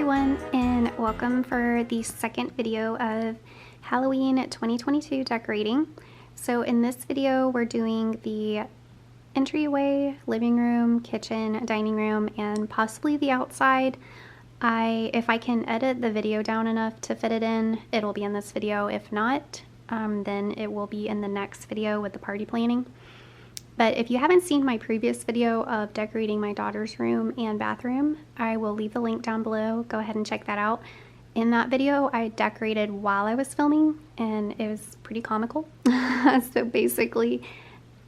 everyone, and welcome for the second video of Halloween 2022 decorating. So in this video we're doing the entryway, living room, kitchen, dining room, and possibly the outside. If I can edit the video down enough to fit it in, it'll be in this video. If not, then it will be in the next video with the party planning. But if you haven't seen my previous video of decorating my daughter's room and bathroom, I will leave the link down below. Go ahead and check that out. In that video, I decorated while I was filming, and it was pretty comical. So basically,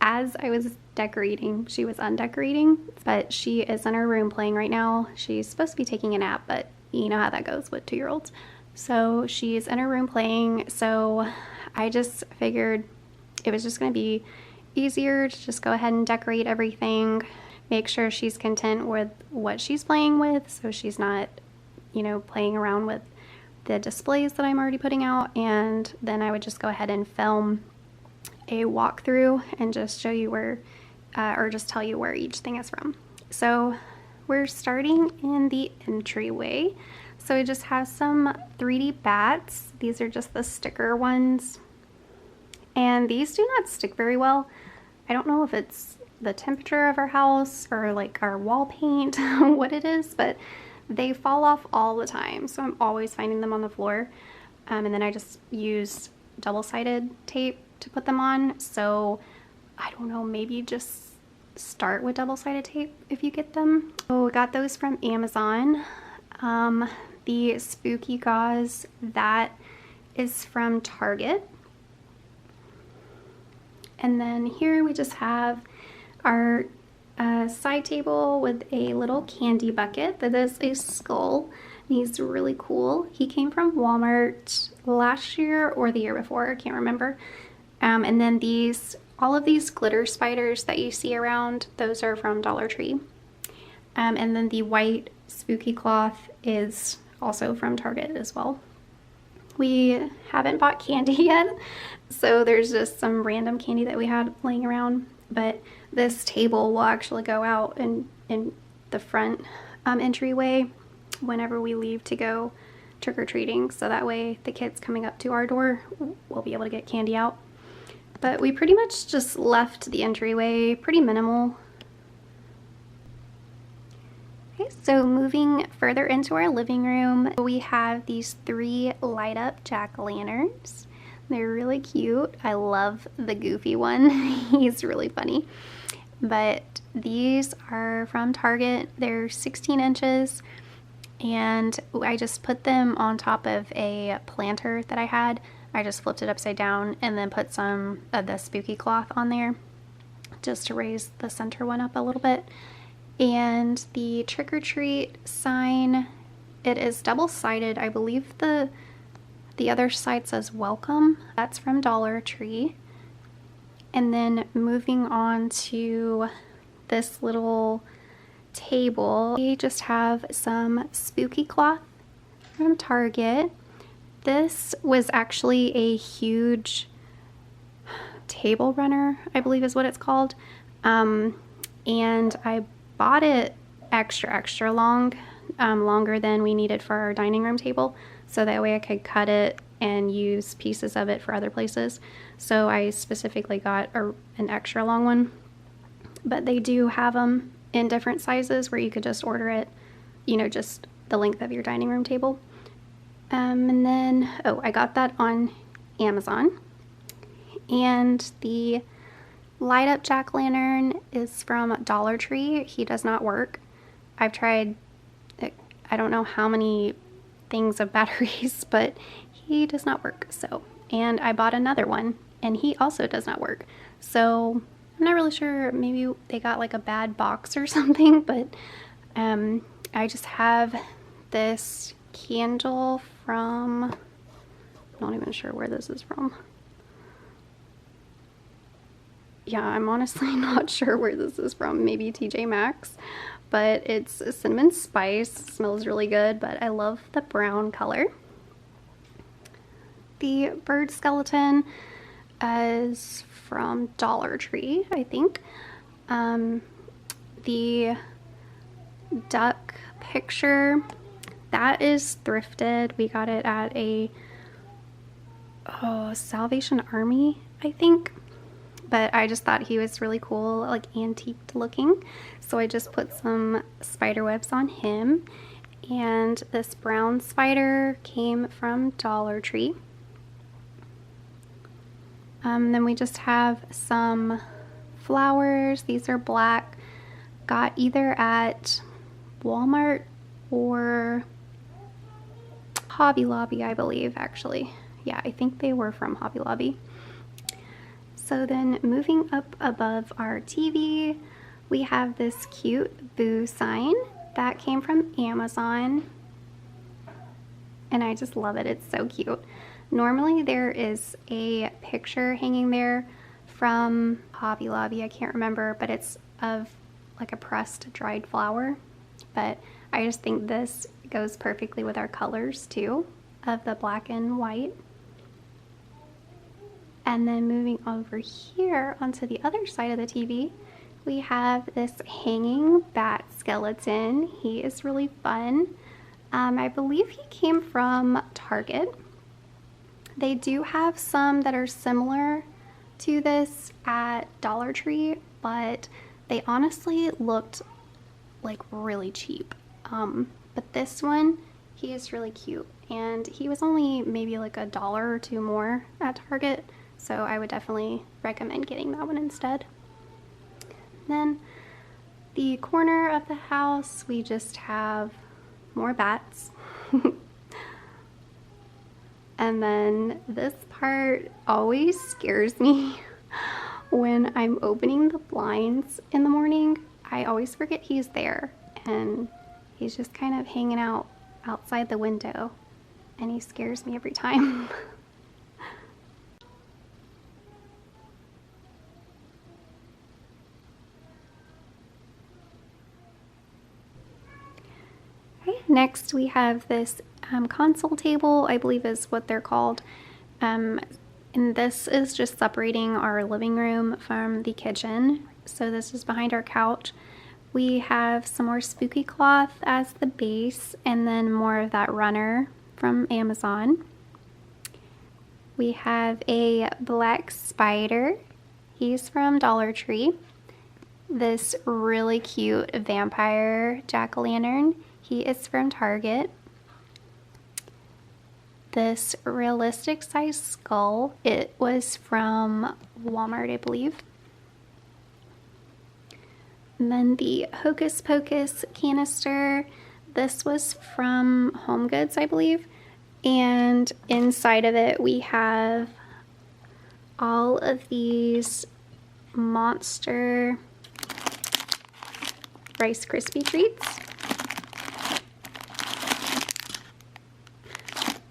as I was decorating, she was undecorating, but she is in her room playing right now. She's supposed to be taking a nap, but you know how that goes with 2-year-olds. So she's in her room playing, so I just figured it was just going to be easier to just go ahead and decorate everything, make sure she's content with what she's playing with, so she's not, you know, playing around with the displays that I'm already putting out. And then I would just go ahead and film a walkthrough and just show you where, or just tell you where each thing is from. So we're starting in the entryway. So we just have some 3D bats. These are just the sticker ones, and these do not stick very well. I don't know if it's the temperature of our house or like our wall paint, what it is, but they fall off all the time. So I'm always finding them on the floor. And then I just use double-sided tape to put them on. So I don't know, maybe just start with double-sided tape if you get them. So we got those from Amazon. The spooky gauze, that is from Target. And then here we just have our side table with a little candy bucket that is a skull. And he's really cool. He came from Walmart last year or the year before, I can't remember. And then all of these glitter spiders that you see around, those are from Dollar Tree. And then the white spooky cloth is also from Target as well. We haven't bought candy yet, so there's just some random candy that we had laying around, but this table will actually go out in the front entryway whenever we leave to go trick-or-treating, so that way the kids coming up to our door will be able to get candy out. But we pretty much just left the entryway pretty minimal. Okay, so moving further into our living room, we have these 3 light-up jack-o'-lanterns. They're really cute. I love the goofy one. He's really funny. But these are from Target. They're 16 inches, and I just put them on top of a planter that I had. I just flipped it upside down and then put some of the spooky cloth on there just to raise the center one up a little bit. And the trick-or-treat sign, it is double-sided. I believe the other side says welcome. That's from Dollar Tree. And then moving on to this little table, we just have some spooky cloth from Target. This was actually a huge table runner, I believe is what it's called. And I bought it extra long, longer than we needed for our dining room table, so that way I could cut it and use pieces of it for other places. So I specifically got an extra long one, but they do have them in different sizes where you could just order it, you know, just the length of your dining room table. And then, I got that on Amazon. And the light up jack-o'-lantern is from Dollar Tree. He does not work. I've tried, I don't know how many things of batteries, but he does not work. So, and I bought another one and he also does not work. So I'm not really sure, maybe they got like a bad box or something, but I just have this candle from, I'm not even sure where this is from. Yeah, I'm honestly not sure where this is from. Maybe TJ Maxx, but it's cinnamon spice. It smells really good, but I love the brown color. The bird skeleton is from Dollar Tree, I think. The duck picture That is thrifted. We got it at a Salvation Army, I think. But I just thought he was really cool, like antiqued looking. So I just put some spider webs on him. And this brown spider came from Dollar Tree. Then we just have some flowers. These are black. Got either at Walmart or Hobby Lobby, I believe, actually. Yeah, I think they were from Hobby Lobby. So then moving up above our TV, we have this cute boo sign that came from Amazon. And I just love it. It's so cute. Normally there is a picture hanging there from Hobby Lobby. I can't remember, but it's of like a pressed dried flower. But I just think this goes perfectly with our colors too, of the black and white. And then moving over here onto the other side of the TV, we have this hanging bat skeleton. He is really fun. I believe he came from Target. They do have some that are similar to this at Dollar Tree, but they honestly looked like really cheap. But this one, he is really cute, and he was only maybe like $1 or $2 more at Target, so I would definitely recommend getting that one instead. Then the corner of the house, we just have more bats. And then this part always scares me when I'm opening the blinds in the morning. I always forget he's there, and he's just kind of hanging out outside the window, and he scares me every time. Okay, next we have this console table, I believe is what they're called. And this is just separating our living room from the kitchen. So this is behind our couch. We have some more spooky cloth as the base, and then more of that runner from Amazon. We have a black spider. He's from Dollar Tree. This really cute vampire jack-o'-lantern. He is from Target. This realistic size skull, it was from Walmart, I believe. And then the Hocus Pocus canister, this was from Home Goods, I believe. And inside of it we have all of these monster Rice Krispie treats.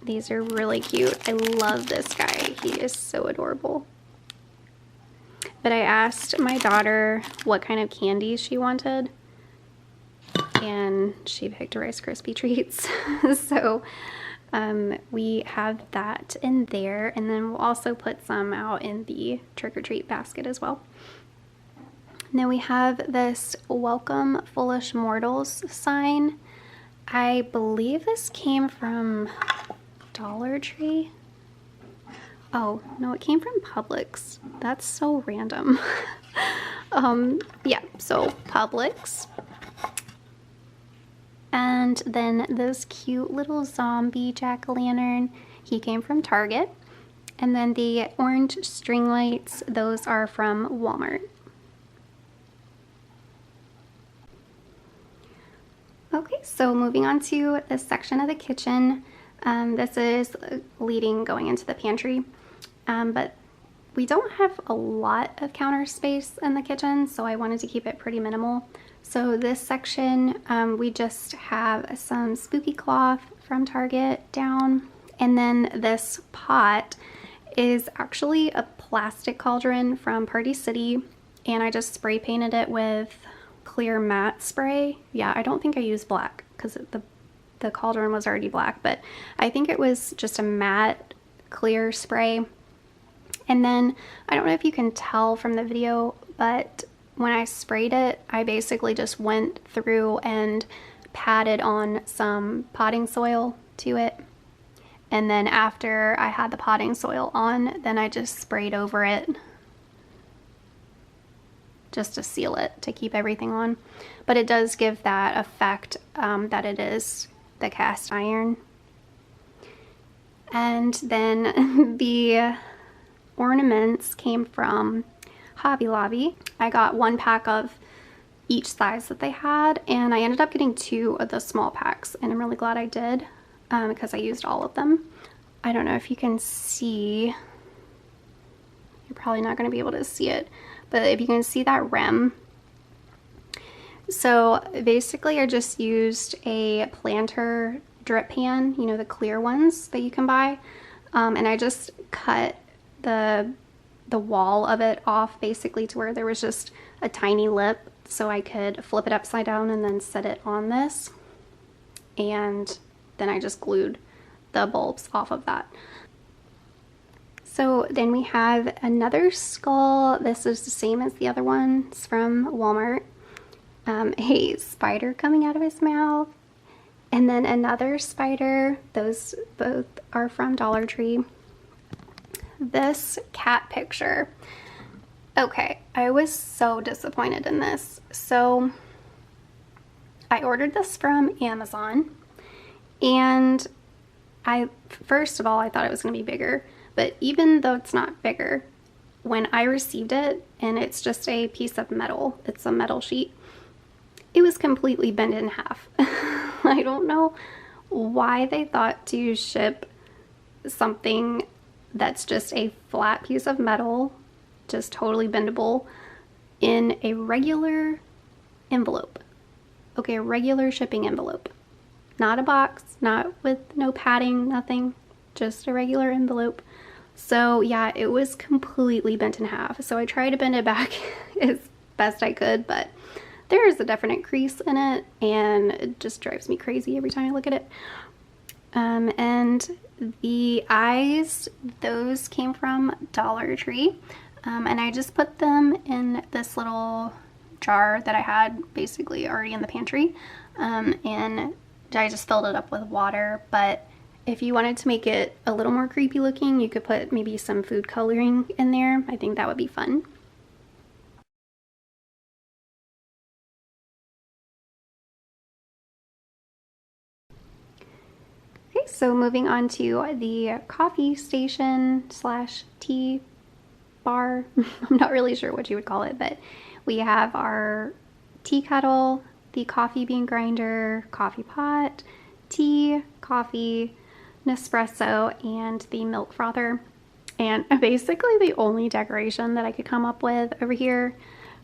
These are really cute. I love this guy. He is so adorable. But I asked my daughter what kind of candies she wanted, and she picked Rice Krispie treats. So we have that in there, and then we'll also put some out in the trick-or-treat basket as well. And then we have this Welcome Foolish Mortals sign. I believe this came from Dollar Tree. Oh no, it came from Publix. That's so random. Yeah, so Publix. And then this cute little zombie jack-o'-lantern, he came from Target. And then the orange string lights, those are from Walmart. Okay, so moving on to this section of the kitchen. This is leading going into the pantry, but we don't have a lot of counter space in the kitchen, so I wanted to keep it pretty minimal. So this section, we just have some spooky cloth from Target down, and then this pot is actually a plastic cauldron from Party City, and I just spray painted it with clear matte spray. Yeah, I don't think I used black because the cauldron was already black, but I think it was just a matte clear spray. And then I don't know if you can tell from the video, but when I sprayed it, I basically just went through and patted on some potting soil to it. And then after I had the potting soil on, then I just sprayed over it just to seal it, to keep everything on. But it does give that effect that it is the cast iron. And then the ornaments came from Hobby Lobby. I got 1 pack of each size that they had, and I ended up getting 2 of the small packs, and I'm really glad I did because I used all of them. I don't know if you can see, you're probably not going to be able to see it, but if you can see that rim. So basically I just used a planter drip pan, you know, the clear ones that you can buy, and I just cut the wall of it off basically to where there was just a tiny lip, so I could flip it upside down and then set it on this, and then I just glued the bulbs off of that. So then we have another skull. This is the same as the other one. It's from Walmart. A spider coming out of his mouth, and then another spider. Those both are from Dollar Tree. This cat picture. Okay, I was so disappointed in this. So I ordered this from Amazon, and first of all, I thought it was going to be bigger, but even though it's not bigger, when I received it, and it's just a piece of metal, it's a metal sheet, it was completely bent in half. I don't know why they thought to ship something that's just a flat piece of metal, just totally bendable, in a regular envelope. Okay, a regular shipping envelope. Not a box, not with no padding, nothing, just a regular envelope. So yeah, it was completely bent in half. So I tried to bend it back as best I could, but there is a definite crease in it, and it just drives me crazy every time I look at it. And the eyes, those came from Dollar Tree, and I just put them in this little jar that I had basically already in the pantry, and I just filled it up with water. But if you wanted to make it a little more creepy looking, you could put maybe some food coloring in there. I think that would be fun. So moving on to the coffee station slash tea bar. I'm not really sure what you would call it, but we have our tea kettle, the coffee bean grinder, coffee pot, tea, coffee, Nespresso, and the milk frother. And basically the only decoration that I could come up with over here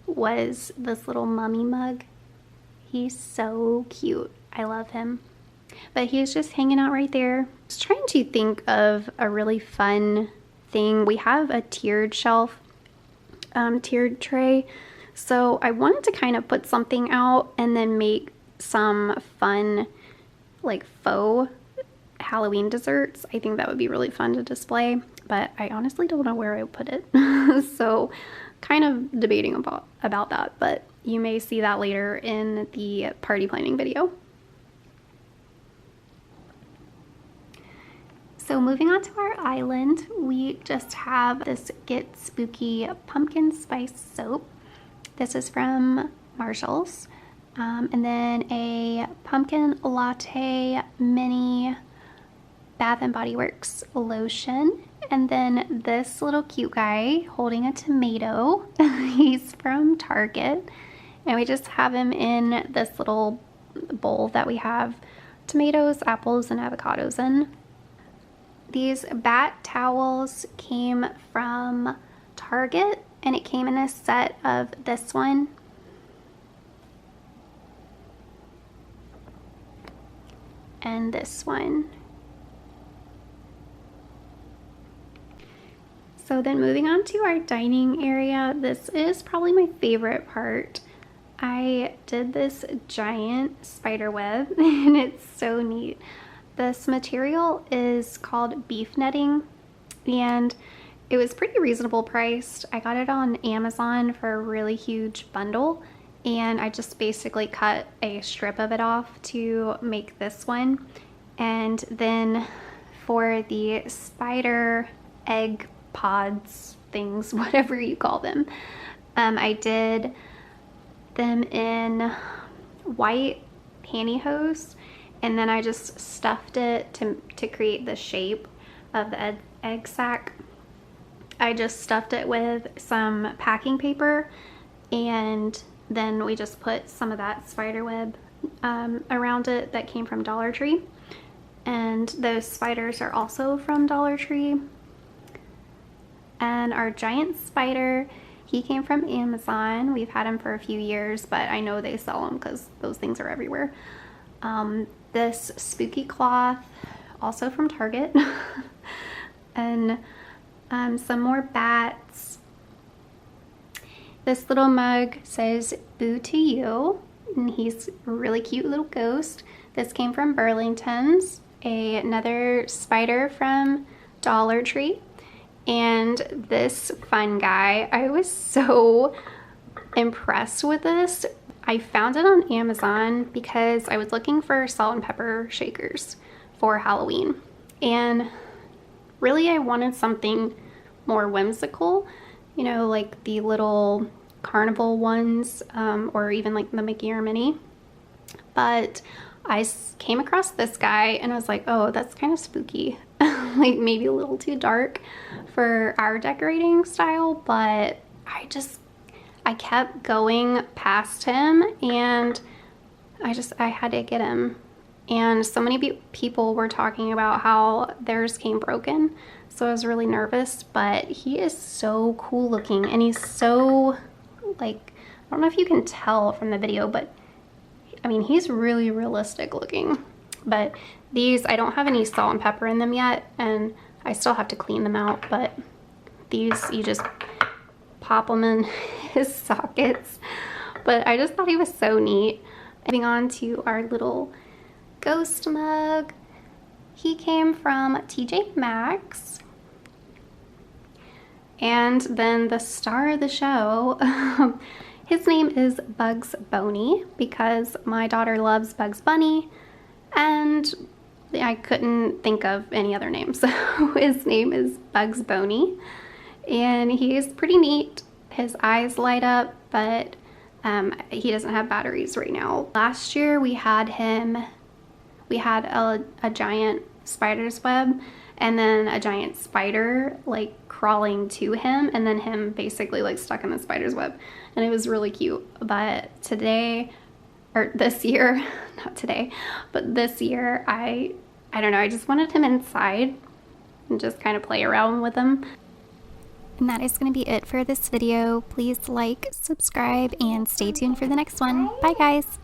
was this little mummy mug. He's so cute. I love him. But he's just hanging out right there. I was trying to think of a really fun thing. We have a tiered shelf, tiered tray. So I wanted to kind of put something out and then make some fun, like faux Halloween desserts. I think that would be really fun to display, but I honestly don't know where I would put it. So kind of debating about that, but you may see that later in the party planning video. So moving on to our island, we just have this Get Spooky pumpkin spice soap. This is from Marshall's. And then a pumpkin latte mini Bath and Body Works lotion. And then this little cute guy holding a tomato. He's from Target. And we just have him in this little bowl that we have tomatoes, apples, and avocados in. These bat towels came from Target, and it came in a set of this one and this one. So then moving on to our dining area, this is probably my favorite part. I did this giant spider web and it's so neat. This material is called beef netting, and it was pretty reasonable priced. I got it on Amazon for a really huge bundle, and I just basically cut a strip of it off to make this one. And then for the spider egg pods things, whatever you call them, I did them in white pantyhose, and then I just stuffed it to create the shape of the egg sack. I just stuffed it with some packing paper, and then we just put some of that spider web around it that came from Dollar Tree. And those spiders are also from Dollar Tree. And our giant spider, he came from Amazon. We've had him for a few years, but I know they sell them because those things are everywhere. This spooky cloth, also from Target. And some more bats. This little mug says "Boo to You," and he's a really cute little ghost. This came from Burlington's. Another spider from Dollar Tree. And this fun guy, I was so impressed with this. I found it on Amazon because I was looking for salt and pepper shakers for Halloween. And really I wanted something more whimsical, you know, like the little carnival ones, or even like the Mickey or Minnie. But I came across this guy and I was like, oh, that's kind of spooky. Like maybe a little too dark for our decorating style, but I kept going past him, and I had to get him. And so many people were talking about how theirs came broken, so I was really nervous, but he is so cool looking, and he's so, like, I don't know if you can tell from the video, but I mean, he's really realistic looking. But these, I don't have any salt and pepper in them yet, and I still have to clean them out, but these, you just pop them in his sockets. But I just thought he was so neat. Moving on to our little ghost mug. He came from TJ Maxx. And then the star of the show, his name is Bugs Bunny because my daughter loves Bugs Bunny, and I couldn't think of any other name, so his name is Bugs Bunny, and he's pretty neat. His eyes light up, but he doesn't have batteries right now. Last year we had a giant spider's web, and then a giant spider like crawling to him, and then him basically like stuck in the spider's web, and it was really cute. But this year, not today, but this year, I don't know, I just wanted him inside and just kind of play around with him. And that is going to be it for this video. Please like, subscribe, and stay tuned for the next one. Bye guys!